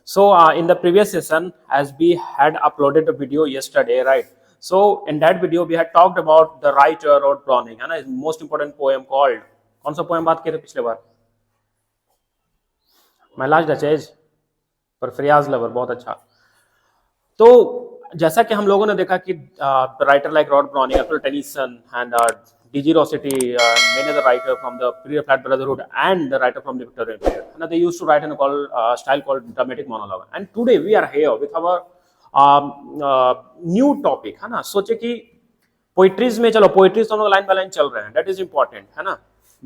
So in the previous session, as we had uploaded a video yesterday, right? So in that video, we had talked about the writer Lord Browning, and his most important poem called. कौन सा poem बात किए थे पिछले बार? My Last Duchess पर फरियाज lover, बहुत अच्छा. तो जैसा कि हम लोगों ने देखा कि writer like rod browning, Apple Tennyson and D.G. Rossetti, many other writer from the period of Flat Brotherhood and the writer from the Victorian period, and they used to write in a style called dramatic monologue. And today we are here with our new topic, है ना. सोचे कि poetries में, चलो poetries तो हम लोग line by line चल रहे हैं, दैट इज इंपॉर्टेंट, है ना.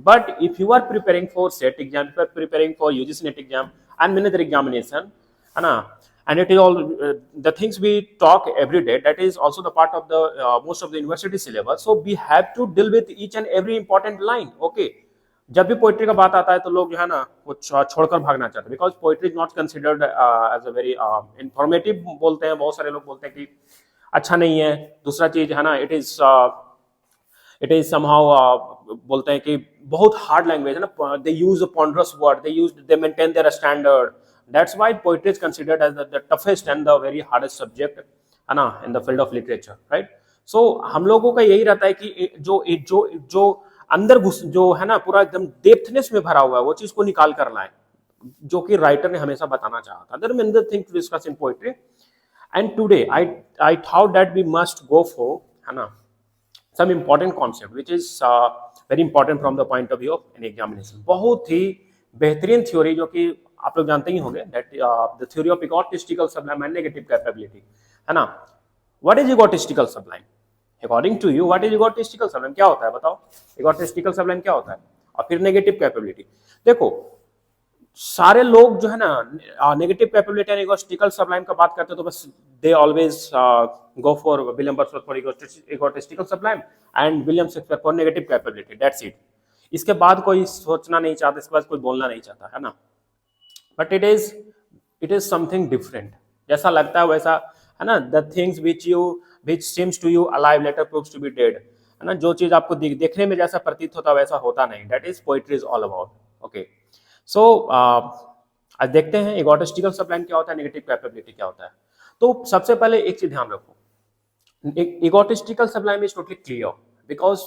But if you are preparing for SET exam, if you are preparing for UGC NET exam and many other examination, है ना, and it is all the things we talk every day, that is also the part of the most of the university syllabus. So we have to deal with each and every important line. Okay, जब भी poetry का बात आता है तो लोग जो है ना वो छोड़कर भागना चाहते हैं, because poetry is not considered as a very informative. बोलते हैं बहुत सारे लोग, बोलते हैं कि अच्छा नहीं है. दूसरा चीज है ना, इट इज समहाउ बोलते हैं कि बहुत हार्ड लैंग्वेज है ना, they use a ponderous word, they maintain their standard. That's why poetry is considered as the toughest and the very hardest subject, है ना, in the field of literature, right? So हम लोगों का यही रहता है कि जो अंदर घुस, जो है ना पूरा एकदम डेप्थनेस में भरा हुआ है, वो चीज को निकाल कर लाए, जो कि राइटर ने हमेशा बताना चाहा था. There are many things to discuss in poetry, and today I thought that we must go for, है ना, some important concept which is very important from the point of view of an examination. बहुत ही बेहतरीन theory जो कि आप लोग जानते ही होंगे, that the theory of egotistical sublime and negative capability, है ना. What is egotistical sublime according to you? What is egotistical sublime, क्या होता है बताओ? इगोटिस्टिकल सबलाइम क्या होता है? और फिर नेगेटिव कैपेबिलिटी. देखो सारे लोग जो है ना negative capability and egotistical Sublime का बात करते हैं तो बस they always go for William Wordsworth for egotistical sublime and William Shakespeare for negative capability, that's it. इसके बाद कोई सोचना नहीं चाहता, इसके बाद कोई बोलना नहीं चाहता, है ना. But it is something different. जैसा लगता है वैसा, है ना, the things which seems to you alive later proves to be dead, है ना. जो चीज आपको देखने में जैसा प्रतीत होता वैसा होता नहीं, that is poetry is all about. Okay, so आज देखते हैं इगोटिस्टिकल सबलाइम क्या होता है, नेगेटिव कैपेबिलिटी क्या होता है. तो सबसे पहले एक चीज ध्यान रखो, egotistical Sublime is totally clear, because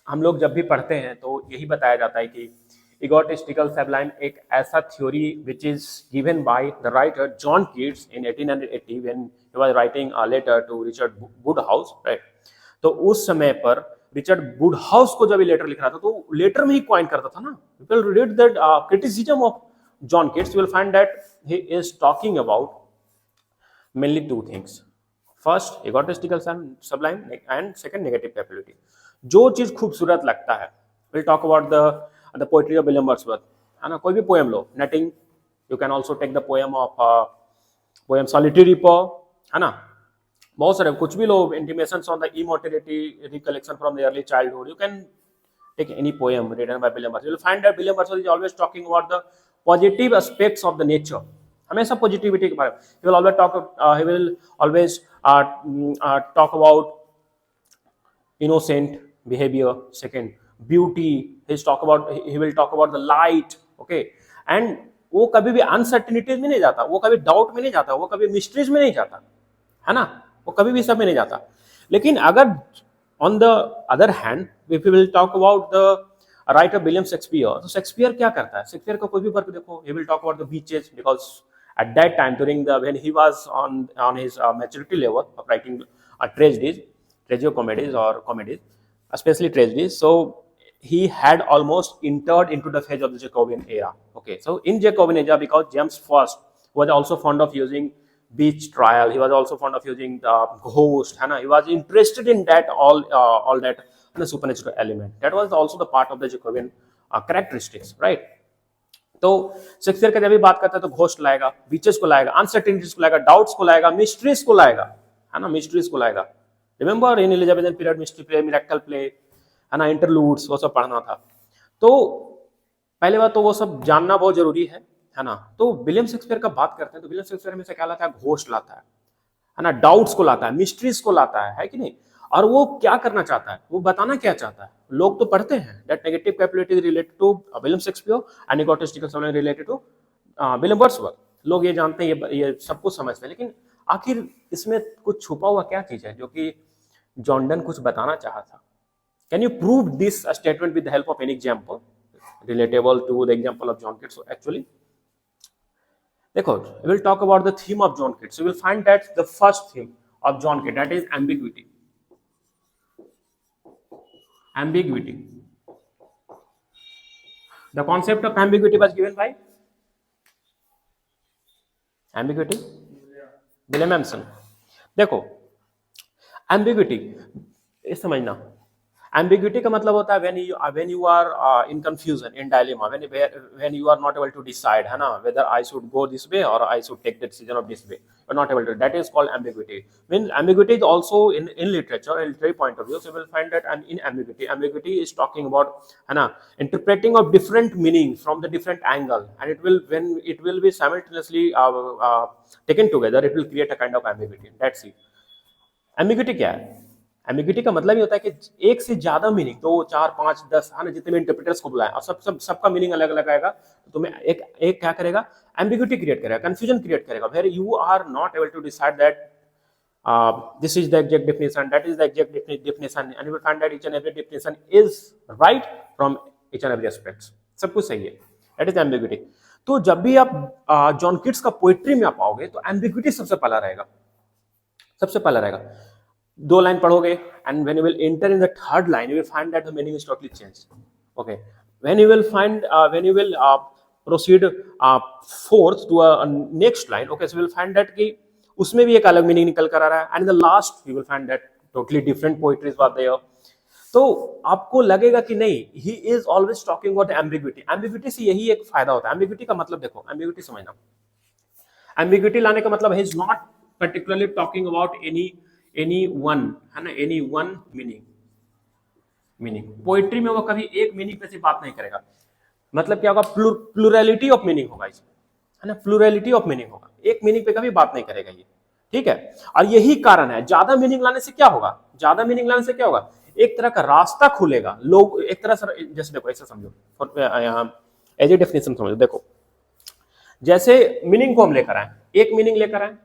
हम लोग जब भी पढ़ते हैं तो यही बताया जाता है कि इगोटिस्टिकल सबलाइम एक ऐसा theory which is given by the writer John Keats in 1880 when he was writing a letter to Richard Woodhouse, right. तो उस समय पर रिचर्ड वुडहाउस को जब ये लेटर लिख रहा था तो लेटर में ही कॉइन करता था ना. People read that criticism of John Keats, you will find that he is talking about mainly two things. First egotistical sublime and second negative capability. जो चीज खूबसूरत लगता है, will talk about the poetry of William Wordsworth, है ना. कोई भी poem लो, नेटिंग, you can also take the poem solitary reaper, है ना. बहुत सारे, कुछ भी लो, intimations on the immortality, recollection from the early childhood, you can take any poem written by William Wordsworth. You will find that William Wordsworth is always talking about the positive aspects of the nature, हमेशा positivity के बारे में. He will always talk about innocent behavior. Second, beauty, he will talk about the light. Okay, and वो कभी भी uncertainties में नहीं जाता, वो कभी डाउट में नहीं जाता, वो कभी मिस्ट्रीज में नहीं जाता, है ना. वो कभी भी सब में नहीं जाता. लेकिन अगर on the other hand if we will talk about the writer William Shakespeare, तो शेक्सपियर क्या करता है? शेक्सपियर का कोई भी वर्क देखो, he will talk about the beaches, because at that time during when he was on his maturity level of writing tragedies, tragicomedies or comedies, especially tragedies. So he had almost entered into the phase of the Jacobean era. Okay, so in Jacobean era, because James I was also fond of using beach trial, he was also fond of using the ghost, है ना. He was interested in that all that the supernatural element. That was also the part of the Jacobean characteristics, right? तो Shakespeare का जब भी बात करता है तो घोस्ट लाएगा, बीचेस को लाएगा, अनसर्टेनिटीज को लाएगा, डाउट्स को लाएगा, मिस्ट्रीज को लाएगा, है ना. मिस्ट्रीज को लाएगा. Remember in Elizabethan period mystery play, miracle play, है ना, इंटरलूड्स, वो सब पढ़ना था. तो पहले बात तो वो सब जानना बहुत जरूरी है ना. तो विलियम शेक्सपियर का बात करते हैं तो विलियम शेक्सपियर में से क्या लाता है? घोस्ट लाता है ना, डाउट्स को लाता है, मिस्ट्रीज को लाता है कि नहीं. और वो क्या करना चाहता है, वो बताना क्या चाहता है. लोग तो पढ़ते हैं that negative capability related to William Shakespeare and egotistical sublime related to William Wordsworth. लोग ये जानते हैं, ये सब कुछ समझते हैं, लेकिन आखिर इसमें कुछ छुपा हुआ क्या चीज है जो कि जॉन डन कुछ बताना चाहा था? Can you prove this statement with the help of any example relatable to the example of John Keats? Actually देखो, we will talk about the theme of John Keats. You will find that the first theme of John Keats, that is ambiguity. Ambiguity. The concept of ambiguity was given by ambiguity William Empson. देखो, ambiguity ये समझना, ambiguity का मतलब होता है when you are in confusion, in dilemma, when you are not able to decide, है ना, whether I should go this way or I should take the decision of this way, you're not able to. That is called ambiguity. When ambiguity is also in literature, in literary point of view, so you will find that in ambiguity is talking about, है ना, interpreting of different meaning from the different angle, and when it will be simultaneously taken together, it will create a kind of ambiguity. That's it. ambiguity क्या है? Ambiguity का मतलब ये होता है कि एक से ज्यादा मीनिंग, 2, 4, 5, 10, है ना, जितने भी इंटरप्रेटर्स को बुलाएं और सबका मीनिंग अलग अलग आएगा, तो तुम्हें एक क्या करेगा? एम्बिग्यूटी क्रिएट करेगा, कंफ्यूजन क्रिएट करेगा, where you are not able to decide that this is the exact definition, that is the exact definition, and you will find that each and every definition is right from each and every aspects. सब कुछ सही है. That is ambiguity. तो जब भी आप John Keats का poetry में आप आओगे तो एम्बिग्यूटी सबसे पहला रहेगा, सबसे पहला रहेगा. 2 लाइन पढ़ोगे, and when you will enter in the third line, you will find that the meaning is totally changed. Okay, when you will proceed fourth to a next line, okay, so you will find that कि उसमें भी एक अलग meaning निकल कर आ रहा है, and in the last you will find that totally different poetries were there. तो आपको लगेगा कि नहीं, he is always talking about ambiguity. ambiguity से यही एक फायदा होता है. ambiguity का मतलब देखो, ambiguity समझना, ambiguity लाने का मतलब he is not particularly talking about any one, है ना, any one meaning. पोइट्री में वो कभी एक मीनिंग पे से बात नहीं करेगा. मतलब क्या होगा? प्लूरलिटी ऑफ मीनिंग होगा इसमें, है ना, प्लूरलिटी ऑफ मीनिंग होगा, एक मीनिंग पे कभी बात नहीं करेगा ये. ठीक है, और यही कारण है, ज्यादा मीनिंग लाने से क्या होगा? ज्यादा मीनिंग लाने से क्या होगा? एक तरह का रास्ता खुलेगा. लोग एक तरह से, जैसे देखो ऐसे समझो, एज ए डेफिनेशन समझो. देखो, जैसे मीनिंग को हम लेकर आए, एक मीनिंग लेकर आए,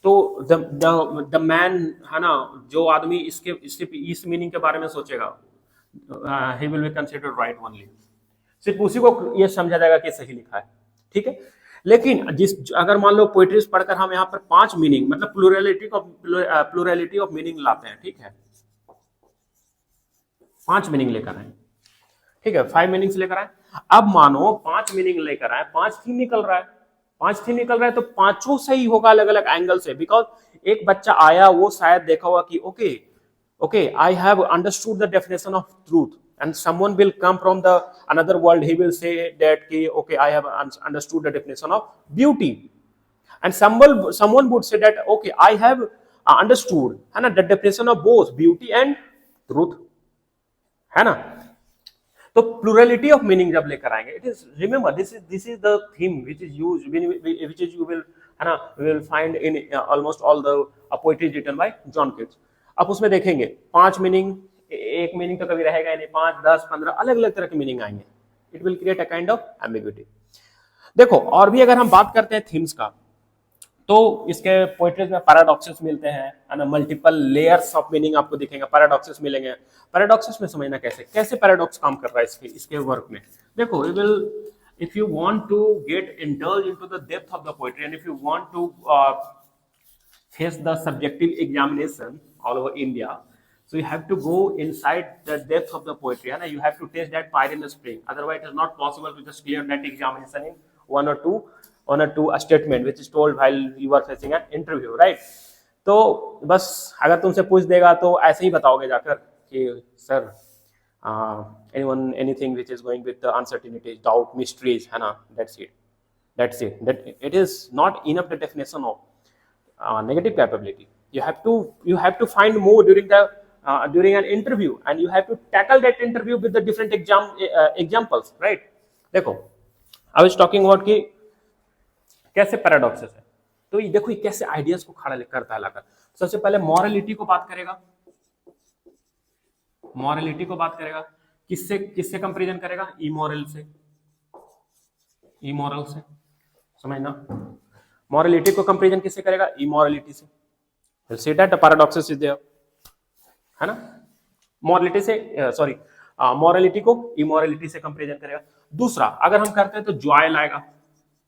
तो द मैन, है ना, जो आदमी इस मीनिंग के बारे में सोचेगा, he will be considered right only. सिर्फ उसी को ये समझा जाएगा कि सही लिखा है. ठीक है, लेकिन अगर मान लो पोएट्रीज पढ़कर हम यहाँ पर 5 मीनिंग, मतलब प्लूरलिटी ऑफ मीनिंग लाते हैं, ठीक है, 5 मीनिंग लेकर आए, ठीक है, 5 मीनिंग्स लेकर आए. अब मानो 5 मीनिंग लेकर आए, 5 थीम निकल रहा है, 5 थीम निकल रहा है, तो पांचों सही होगा अलग अलग एंगल से. बिकॉज एक बच्चा आया, वो शायद देखा होगा कि okay, I have understood the definition of truth, and someone will come from the another world, he will say that okay, I have understood the definition of beauty, and someone would say that okay, I have understood, है ना, the definition of both beauty and truth, है ना. तो plurality of meaning जब लेकर आएंगे, it is, remember, this is the theme which is you will, है ना, we will find in almost all the poetry written by John Keats. आप उसमें देखेंगे 5 मीनिंग, एक मीनिंग तो कभी रहेगा नहीं, 5, 10, 15 अलग अलग तरह के मीनिंग आएंगे. It will create a kind of ambiguity. देखो, और भी अगर हम बात करते हैं थीम्स का, तो इसके पोएट्रीज में पैराडॉक्सेस मिलते हैं, है ना, मल्टीपल लेयर्स ऑफ मीनिंग आपको दिखेंगे, पैराडॉक्सेस मिलेंगे. पैराडॉक्सेस में समझना कैसे पैराडॉक्स काम कर रहा है इसके वर्क में. देखो, if you want to get indulged into the depth of the poetry, and if you want to face the subjective examination all over India, so you have to go inside the depth of the poetry, and you have to taste that fire in the spring. Otherwise, it is not possible to just clear that examination in one or two statement which is told while you are facing an interview, right? तो बस अगर तुमसे पूछ देगा तो ऐसे ही बताओगे जाकर कि sir, anything which is going with the uncertainties, doubt, mysteries, है ना, that's it. That it is not enough the definition of negative capability. You have to find more during an interview, and you have to tackle that interview with the different examples, right? देखो, I was talking about कि कैसे paradoxes है. तो ये देखो, ये कैसे ideas को खड़ा करता है लाकर. सबसे पहले मॉरलिटी को बात करेगा, किससे कंपैरिजन करेगा? इमोरल से, समझना. मॉरलिटी को कंपेरिजन किससे करेगा? इमोरलिटी से। Will see that the paradoxes is there, है ना। मॉरलिटी से सॉरी मॉरलिटी को इमोरलिटी से कंपेरिजन करेगा। दूसरा अगर हम करते हैं तो जॉय लाएगा,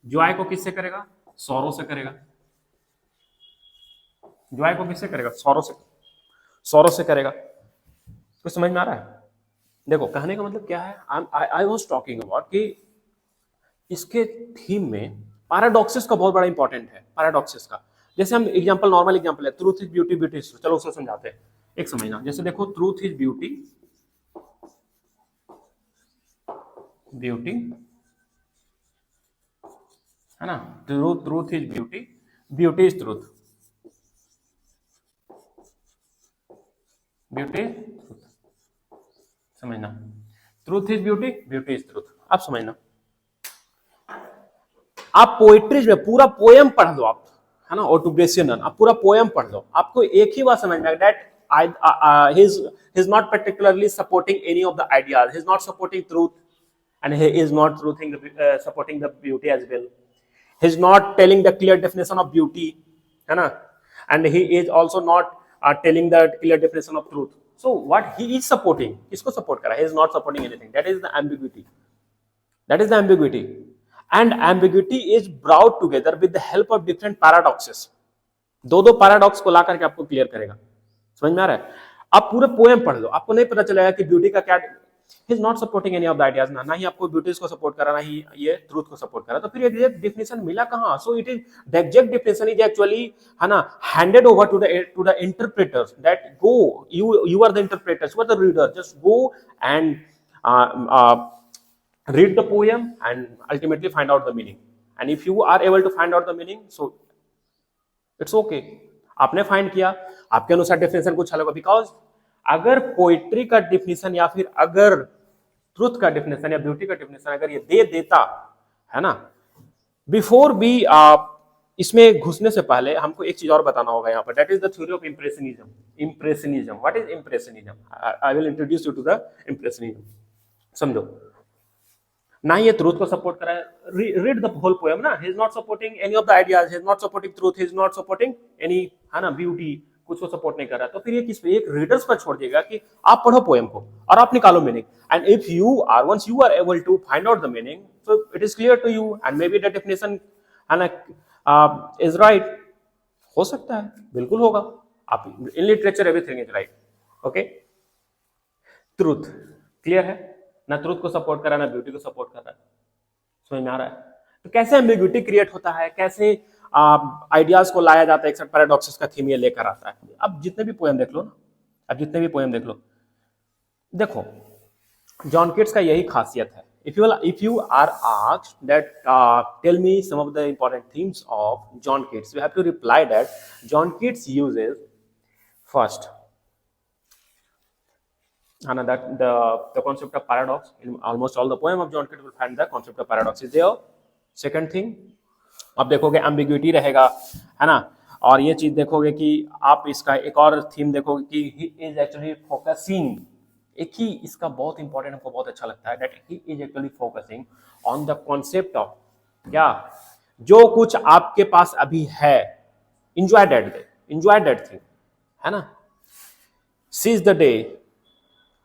जॉय को किससे करेगा? सौरों से करेगा। जॉय को किससे करेगा? सौरों से, सौरों से करेगा। कुछ समझ में आ रहा है? देखो कहने का मतलब क्या है, आई वाज टॉकिंग अबाउट कि इसके थीम में पैराडॉक्सिस का बहुत बड़ा इंपॉर्टेंट है। पैराडॉक्सिस का जैसे हम एग्जांपल, नॉर्मल एग्जांपल है, truth is beauty, beauty is truth. चलो उसको समझाते हैं, एक समझना। जैसे देखो ट्रूथ इज ब्यूटी, ब्यूटी है ना, truth, truth is beauty, beauty is truth, beauty truth, समझना। Truth is beauty, beauty is truth. आप समझना, आप पोइट्रीज में पूरा पोएम पढ़ लो आप, है ना, ऑटोग्रेसियन, आप पूरा पोएम पढ़ लो, आपको एक ही बात समझ में आएगा, that he is not particularly supporting any of the ideas, he is not supporting truth, and he is not supporting the beauty as well, he is not telling the clear definition of beauty, है ना, and he is also not telling the clear definition of truth. So what he is supporting, किसको support कर रहा है? He is not supporting anything. That is the ambiguity. That is the ambiguity. And ambiguity is brought together with the help of different paradoxes. दो दो paradox को ला करके आपको clear करेगा। समझ में आ रहा है? आप पूरे पोएम पढ़ लो, आपको नहीं पता चलेगा कि ब्यूटी का क्या, he is not supporting any of the ideas, ना ही आपको ब्यूटीज को सपोर्ट करा, ना ही ये ट्रूथ को सपोर्ट करा। तो फिर ये डिफिनेशन मिला कहां? So it is the exact definition is actually, है ना, handed over to the interpreters, that go, you are the interpreters, you are the reader, just go and read the poem and ultimately find out the meaning. And if you are able to find out the meaning, so it's okay. आपने find किया, आपके अनुसार definition कुछ अलग होगा, because अगर poetry का definition या फिर अगर ट्रूथ का डेफिनेशन या ब्यूटी का डेफिनेशन अगर ये दे देता, है ना, बिफोर बी इसमें घुसने से पहले हमको एक चीज और बताना होगा यहाँ पर, that is the theory of impressionism. Impressionism, what is impressionism? I will introduce you to the impressionism. समझो, ना ये ट्रूथ को सपोर्ट करा है, रीड द होल पोएम ना, he is not supporting any of the ideas, he is not supporting truth, he is not supporting any, है ना, beauty, कुछ को सपोर्ट नहीं कर रहा। तो फिर ये किस पे? एक रीडर्स पर छोड़ देगा कि आप पढ़ो पोएम को और आप निकालो meaning, and if you are, once you are able to find out the meaning, so it is clear to you, and may be the definition, है ना, इज राइट। हो सकता है, बिल्कुल होगा। आप in literature everything is right. Okay, truth clear है ना, ट्रूथ को सपोर्ट कर रहा है ना ब्यूटी को सपोर्ट कर रहा है। समझ में आ रहा है? तो कैसे एम्बिग्यूटी क्रिएट होता है, कैसे आइडियाज को लाया जाता है, एक पैराडॉक्सिस का थीम ये लेकर आता है। अब जितने भी पोएम देख लो ना, अब जितने भी पोएम देख लो, देखो जॉन किट्स का यही खासियत है। if you are asked that tell me some of the important themes of John Keats, you have to reply that John Keats uses first, that the concept of paradox. In almost all the poem of John Keats will find the concept of paradox is there. Second thing, आप देखोगे ambiguity रहेगा, है ना, और ये चीज देखोगे कि आप इसका एक और थीम देखोगे कि he is actually focusing, एक ही इसका बहुत इंपॉर्टेंट, हमको बहुत अच्छा लगता है, that he is actually focusing on the concept of क्या, जो कुछ आपके पास अभी है, enjoy that thing, है ना, seize the day,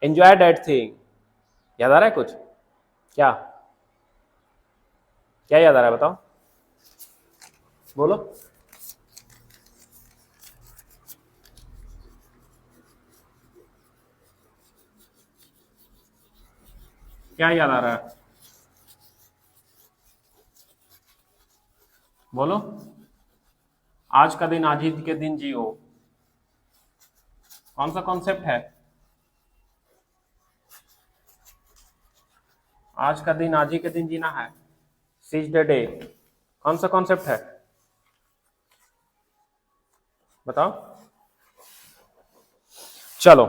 enjoy that thing। याद आ रहा है कुछ? क्या क्या याद आ रहा है बताओ, बोलो। क्या याद आ रहा है, बोलो। आज का दिन आज ही के दिन जियो, कौन सा कॉन्सेप्ट है? आज का दिन आज ही के दिन जीना है, सीज द डे, कौन सा कॉन्सेप्ट है बताओ। चलो,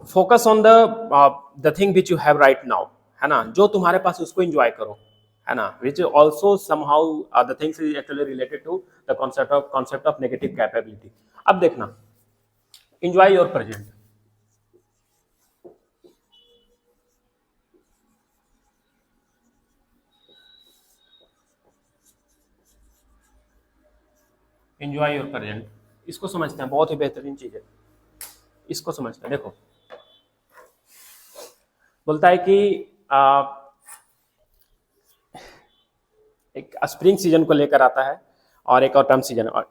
focus on the thing which you have right now, है ना, जो तुम्हारे पास उसको एंजॉय करो, है ना, which also somehow the things is actually related to the concept of negative capability. अब देखना, enjoy your present, enjoy your present, इसको समझते हैं, बहुत ही बेहतरीन चीज है, इसको समझते हैं। देखो बोलता है कि आ, एक स्प्रिंग सीजन को लेकर आता है और एक ऑटम सीजन, और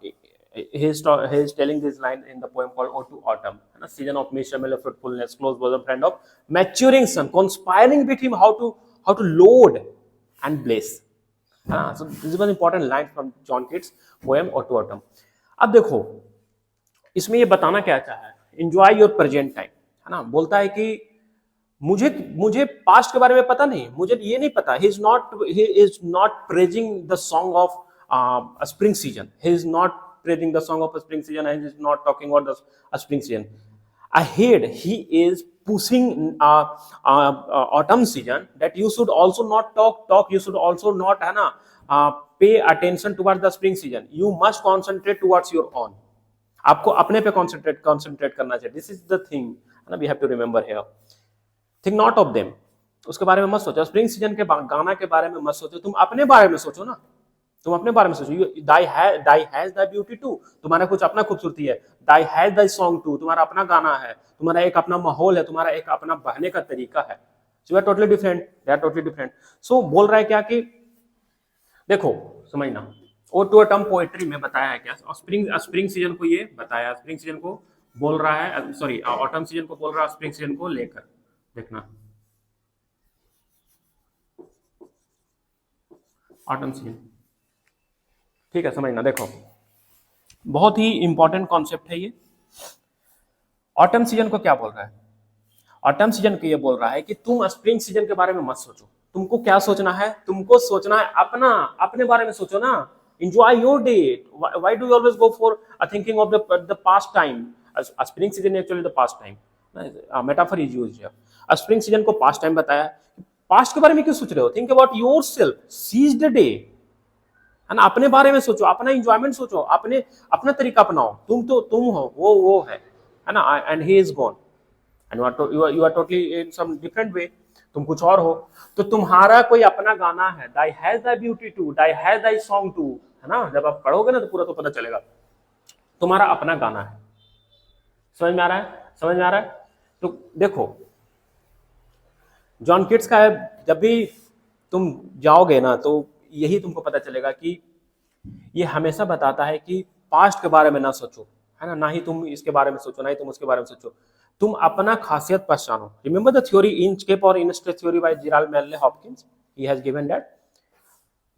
he is telling this line in the poem called Ode to Autumn, है ना, season of miserable fruitfulness, close bosom friend of maturing sun, conspiring with him how to load and bless, है ना। So this is an important line from John Keats poem Ode to Autumn। अब देखो इसमें ये बताना क्या चाहा है, enjoy your present time, है ना। बोलता है कि मुझे मुझे पास्ट के बारे में पता नहीं, मुझे ये नहीं पता, he is not praising the song of a spring season, he is not praising the song of a spring season, and he is not talking about a spring season ahead, he is pushing autumn season, that you should also not talk, you should also not, है ना, pay attention towards the spring season, you must concentrate towards your own, आपको अपने पे concentrate करना चाहिए, this is the thing, है ना, we have to remember here, think not of them, उसके बारे में मत सोचो, स्प्रिंग सीजन के गाना के बारे में मत सोचो, तुम अपने बारे में सोचो ना, तुम अपने बारे में सोचो, दाई हैज द ब्यूटी टू, तुम्हारा कुछ अपना खूबसूरती है, thy has the song to, तुम्हारा अपना गाना है, तुम्हारा एक अपना माहौल है, तुम्हारा एक अपना बहने का तरीका है, you are totally different, they are totally different. So बोल रहा है क्या कि देखो समझना, ओ टू अटम पोएट्री में बताया है क्या, स्प्रिंग सीजन को ये बताया, स्प्रिंग सीजन को बोल रहा है, सॉरी ऑटम सीजन को बोल रहा है स्प्रिंग सीजन को लेकर, देखना ऑटम सीजन, ठीक है, समझना। देखो बहुत ही इंपॉर्टेंट कॉन्सेप्ट है ये। ऑटम सीजन को क्या बोल रहा है, ऑटम सीजन को ये बोल रहा है कि तुम स्प्रिंग सीजन के बारे में मत सोचो, तुमको क्या सोचना है, तुमको सोचना है अपना, अपने बारे में सोचो ना, enjoy your day, why do you always go for thinking of the past time, a spring season actually the past time, metaphor is used here, a spring season को past time बताया, पास्ट के बारे में क्यों सोच रहे हो, think about yourself, seize the day, है ना, अपने बारे में सोचो, अपना एंजॉयमेंट सोचो, अपने अपना तरीका अपनाओ, तुम तो तुम हो, वो है ना, and he is gone and you are totally in some different way, तुम कुछ और हो, तो तुम्हारा कोई अपना गाना है, thy has the beauty too, thy has the song too, है ना, जब आप पढ़ोगे ना तो पूरा तो पता चलेगा, तुम्हारा अपना गाना है, समझ में आ रहा है, समझ में आ रहा है। तो देखो जॉन किट्स का है, जब भी तुम जाओगे ना तो यही तुमको पता चलेगा कि ये हमेशा बताता है कि पास्ट के बारे में ना सोचो, है ना, ना ही तुम इसके बारे में सोचो, ना ही तुम उसके बारे में सोचो, तुम अपना खासियत पहचानो। रिमेंबर द थ्योरी इंचकेप और instress theory by Gerard Manley Hopkins, he has given that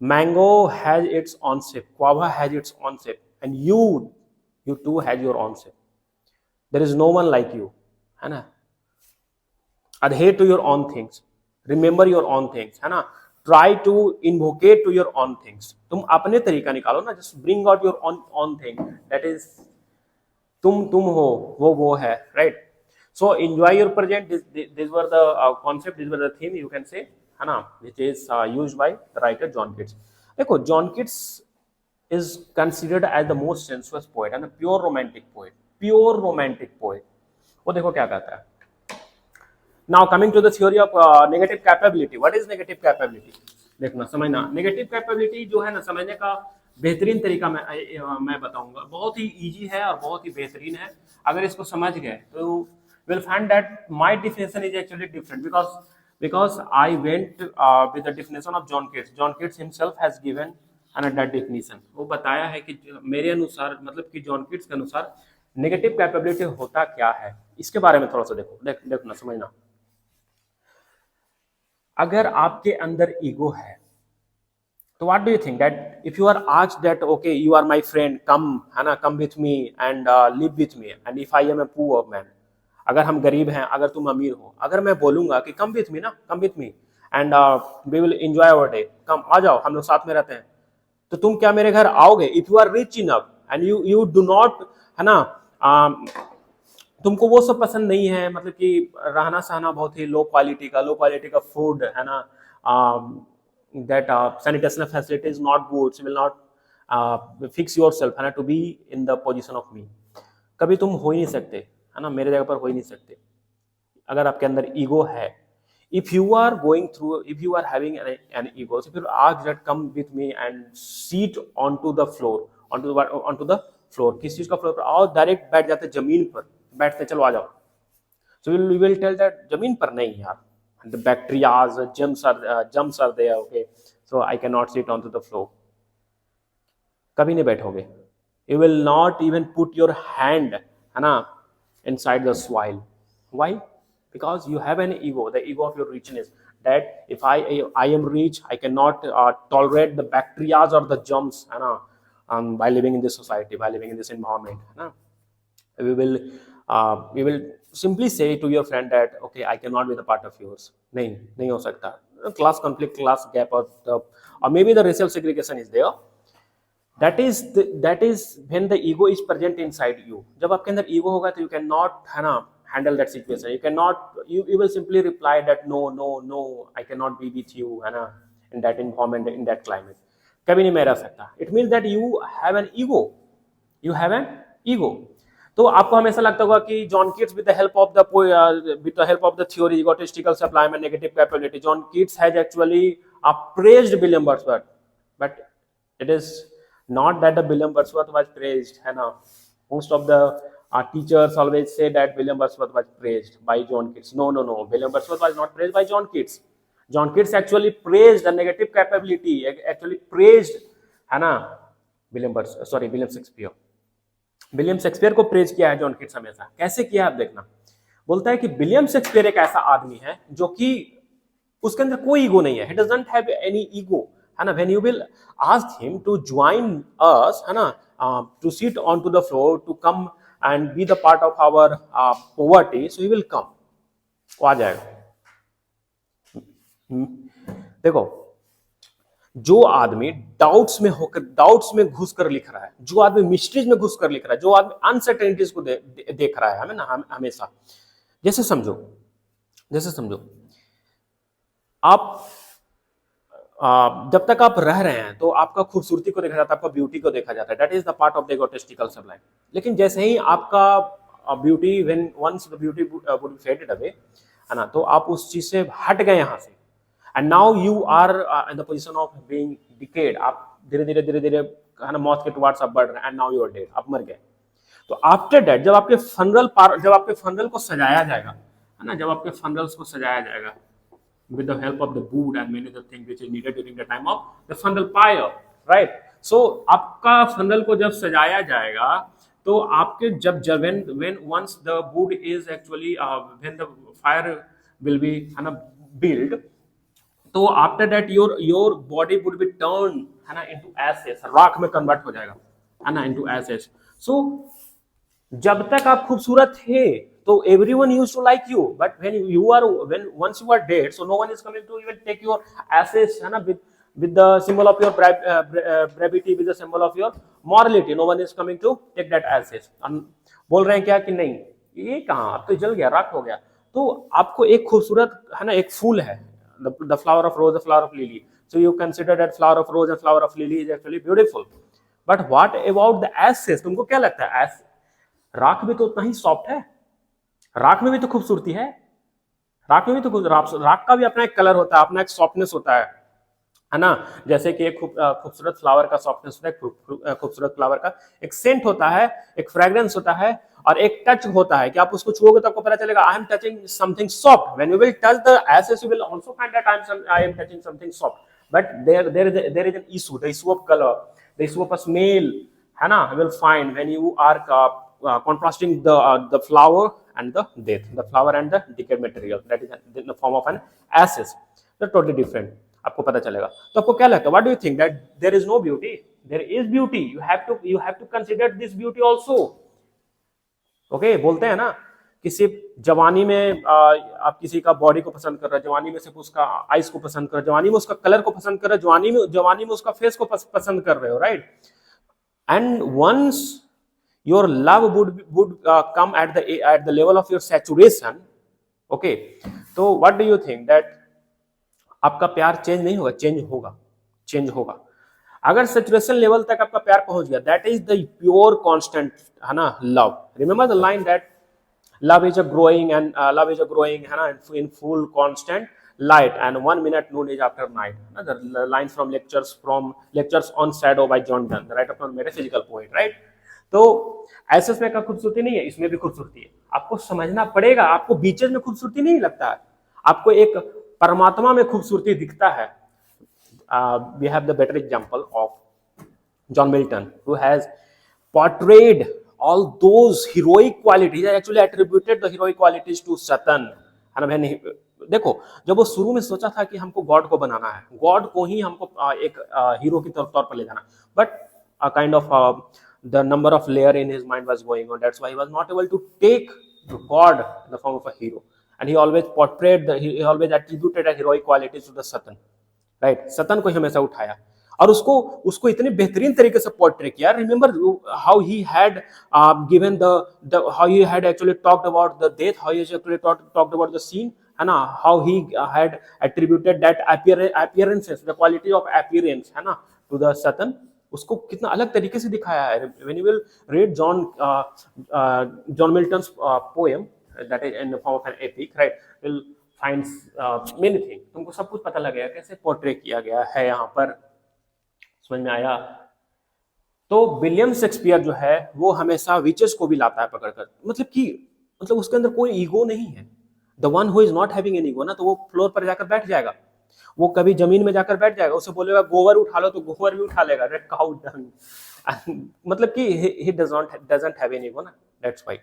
mango has its own shape, guava has its own shape, and you too has your own shape, there is no one like you, है ना, adhere to your own things, remember your own things, है ना, try to invocate to your own things, तुम अपने तरीका निकालो ना, just bring out your own thing, that is तुम हो, वो है, right। So enjoy your present, these were the concept, these were the theme you can say, है ना, which is used by the writer John Keats। देखो John Keats is considered as the most sensuous poet and a pure romantic poet, pure romantic poet। वो देखो क्या कहता है। Now coming to the theory of negative capability, what is negative capability, देखना समझना, negative capability जो है ना समझने का बेहतरीन तरीका मैं बताऊंगा, बहुत ही इजी है और बहुत ही बेहतरीन है, अगर इसको समझ गए तो will find that my definition is actually different, because I went with the definition of John Keats, John Keats himself has given another definition, वो बताया है कि मेरे अनुसार, मतलब कि जॉन किट्स के अनुसार नेगेटिव कैपेबिलिटी होता क्या है, इसके बारे में थोड़ा सा देखो ना समझना। अगर आपके अंदर ईगो है तो what do you think that if you are asked that okay you are my friend, come, है ना, come with me and live with me, and if I'm a poor man, अगर हम गरीब हैं, अगर तुम अमीर हो, अगर मैं बोलूंगा कि कम विथ मी ना, come with me and we will enjoy our day, come आ जाओ हम लोग साथ में रहते हैं, तो तुम क्या मेरे घर आओगे? If you are rich enough and you do not, है ना, तुमको वो सब पसंद नहीं है, मतलब कि रहना सहना बहुत ही लो क्वालिटी का फूड, है ना, that sanitation facility is not good, so will not fix yourself, है ना, to be in the position of me, कभी तुम हो ही नहीं सकते, है ना, मेरे जगह पर हो ही नहीं सकते, अगर आपके अंदर ईगो है। if you are going through, if you are having an ego, so if you ask that come with me and sit onto the floor, on to the floor, किस चीज का फ्लोर पर, और डायरेक्ट बैठ जाते जमीन पर, बैठते चलो आ जाओ। So you will tell that जमीन पर नहीं यार, the bacterias germs are there, okay, so I can not sit on to the floor. कभी नहीं बैठोगे। You will not even put your hand, है ना, inside the soil. Why? Because you have an ego, the ego of your richness, that if I am rich, I cannot tolerate the bacteria or the germs, है ना, by living in this society, by living in this environment, है ना. We will simply say to your friend that okay, I cannot be the part of yours. नहीं हो सकता. Class conflict, class gap, or maybe the racial segregation is there. That is when the ego is present inside you. जब आपके अंदर ego होगा तो you cannot, है ना, handle that situation. You cannot, you will simply reply that no, I cannot be with you, है ना, in that environment, in that climate. कभी नहीं मैं रह सकता. It means that you have an ego. You have an ego. तो आपको हमेशा लगता होगा कि John Keats with the help of the theory egotistical sublime and negative capability, John Keats has actually praised William Wordsworth, but it is not that the William Wordsworth was praised, है ना. Most of the teachers always say that William Wordsworth was praised by John Keats. No. William Wordsworth was not praised by John Keats. John Keats actually praised the negative capability, actually praised, है ना, William Shakespeare. William Shakespeare को praise किया है John Keats हमेशा. कैसे किया आप देखना. बोलता है कि विलियम शेक्सपियर एक ऐसा आदमी है जो कि उसके अंदर कोई ईगो नहीं है. He doesn't have any ego, है ना. When you will ask him to join us, है ना, to sit onto the floor, to come and be the part of our poverty, so he will come. वो आ जाएगा. देखो, जो आदमी doubts में घुसकर लिख रहा है, जो आदमी मिस्ट्रीज में घुसकर लिख रहा है, जो आदमी अनसर्टेनिटीज को देख रहा है, हमें ना, हमेशा. जैसे समझो आप जब तक आप रह रहे हैं तो आपका खूबसूरती को देखा जाता है, आपका ब्यूटी को देखा जाता है. That is the part of the egotistical sublime. लेकिन जैसे ही आपका beauty, when once the beauty would be faded away, है ना, तो आप उस चीज से हट गए यहां से, and now you are in the position of being decayed. आप धीरे धीरे, है ना, मौत के टुवार्ड्स आप बढ़ रहे हैं, and now you are dead, आप मर गए. तो आफ्टर दैट जब आपके फनरल को सजाया जाएगा, है ना, जब आपके फनरल्स को सजाया जाएगा with the help of the wood and many other things which is needed during the time of the funnel pyre, right? So आपका funnel को जब सजाया जाएगा तो आपके जब when once the wood is actually when the fire will be, है ना, built, तो after that your body would be turned, है ना, into ashes, राख में convert हो जाएगा, है ना, into ashes. So जब तक आप खूबसूरत थे तो everyone used to like you, but when once you are dead, so no one is coming to even take your ashes, है ना, with the symbol of your brevity, with the symbol of your morality, no one is coming to take that ashes. बोल रहे हैं क्या कि नहीं, ये कहाँ, अब तो जल गया, राख हो गया. तो आपको एक खूबसूरत, है ना, एक फूल है, the flower of rose, the flower of lily, so you consider that flower of rose and flower of lily is actually beautiful, but what about the ashes? तुमको क्या लगता है, राख भी तो उतना ही सॉफ्ट है, राख में भी तो खूबसूरती है, राख का भी अपना एक कलर होता है, अपना एक सॉफ्टनेस होता है ना. जैसे कि एक खूबसूरत फ्लावर का सॉफ्टनेस होता है, खूबसूरत फ्लावर का एक सेंट होता है, एक फ्रेग्रेंस होता है, और एक टच होता है कि आप उसको छुओगे तो आपको पता चलेगा I am touching something soft. When you will touch the asses you will also find that I am touching something soft, but there is an issue, the issue of colour, the issue of smell, है ना. You will find when you are contrasting the flower and the death, the flower and the decayed material, that is in the form of an ashes. They're totally different. आपको पता चलेगा. तो आपको क्या लगता है, what do you think, that there is no beauty? There is beauty. You have to consider this beauty also. Okay, बोलते हैं ना कि सिर्फ जवानी में आप किसी का बॉडी को पसंद कर रहे हो, जवानी में सिर्फ उसका आइज को पसंद कर रहे हो, जवानी में उसका कलर को पसंद कर रहे हो, जवानी में उसका फेस को पसंद कर रहे हो, right. And once your love would come at the level of your saturation, okay, so what do you think, that आपका प्यार चेंज नहीं होगा, चेंज होगा. अगर सैचुरेशन लेवल तक आपका प्यार पहुंच गया, that is the pure constant, है ना, love. Remember the line that love is a growing, है ना, in full constant light and 1 minute noon is after night. The lines from lectures on shadow by John Donne, the writer from metaphysical poet, right? तो ऐसे में का खूबसूरती नहीं है, इसमें भी खूबसूरती है, आपको समझना पड़ेगा। आपको बीचेस में खूबसूरती नहीं लगता है, आपको एक परमात्मा में खूबसूरती दिखता है। We have the better example of John Milton, who has portrayed all those heroic qualities, actually attributed the heroic qualities to Satan. देखो, जब वो शुरू में सोचा था कि हमको गॉड को बनाना है, गॉड को ही हमको एक हीरो की तौर पर ले जाना, but kind of the number of layer in his mind was going on. That's why he was not able to take God in the form of a hero, and he always he always attributed a heroic qualities to the Satan, right? Satan को हमेशा उठाया और उसको इतने बेहतरीन तरीके से portray किया। Remember how he had given the how he had actually talked about the death, how he actually talked about the scene, है ना, how he had attributed that appearances, the quality of appearance, है ना, to the सतन। उसको कितना अलग तरीके से दिखाया है। When you will read John Milton's poem that is in the form of an epic, right, will find many thing, तुमको सब कुछ पता लगेगा कैसे पोर्ट्रे किया गया है यहाँ पर। समझ में आया? तो विलियम शेक्सपियर जो है वो हमेशा विचेस को भी लाता है पकड़कर, मतलब उसके अंदर कोई ईगो नहीं है। The one who is not having an ego ना, तो वो फ्लोर पर जाकर बैठ जाएगा, वो कभी जमीन में जाकर बैठ जाएगा, उसे बोलेगा गोबर उठा लो तो गोबर भी उठा लेगा, रेड काउ डंग, मतलब कि he doesn't have an ego ना, that's why.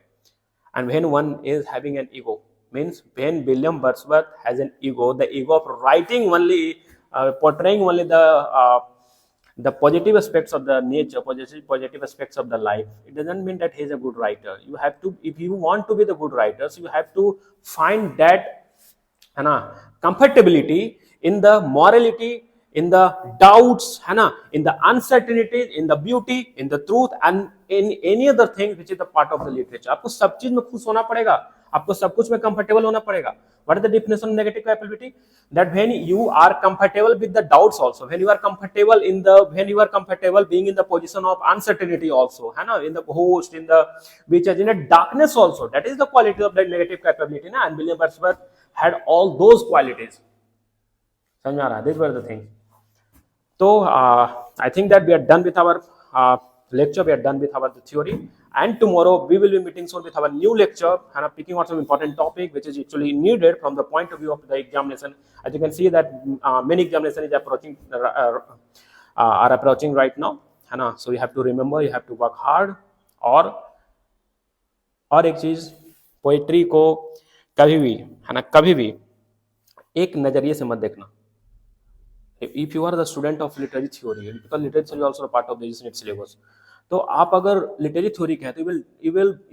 And when one is having an ego, means when William Wordsworth has an ego, the ego of writing only, portraying only the positive aspects of the nature, positive aspects of the life, it doesn't mean that he is a good writer. You have to, if you want to be the good writers, you have to find that comfortability in the morality, in the doubts, है ना, in the uncertainties, in the beauty, in the truth, and in any other thing which is the part of the literature. आपको सब चीज में खुश होना पड़ेगा, आपको सब कुछ में कंफर्टेबल होना पड़ेगा। What is the definition of negative capability? That when you are comfortable with the doubts also, when you are comfortable being in the position of uncertainty also, है ना, in the host, in the which is in a darkness also, that is the quality of the negative capability ना, and William Wordsworth had all those qualities. समझ आ रहा है? These were the things. So I think that we are done with our lecture, we are done with our theory, and tomorrow we will be meeting soon with our new lecture and picking out some important topic which is actually needed from the point of view of the examination. As you can see that many examinations are approaching right now, है ना, so you have to remember, you have to work hard. और एक चीज, poetry को कभी भी, है ना, कभी भी एक नजरिए से मत देखना। If you are the student of literary theory, because literary theory is also a part of the UGC syllabus, तो आप अगर literary theory कहते हो,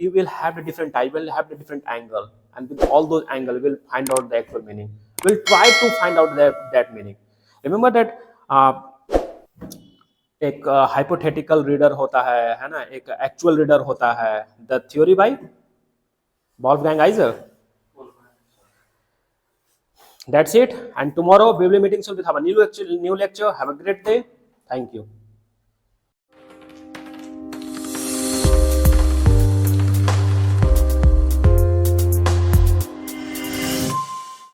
you will have a different type, will have a different angle, and with all those angles, will find out the actual meaning. Will try to find out that meaning. Remember that एक hypothetical reader होता है ना, एक actual reader होता है. The theory by Wolfgang Iser. That's it. And tomorrow we will be meeting soon with our new lecture. Have a great day. Thank you.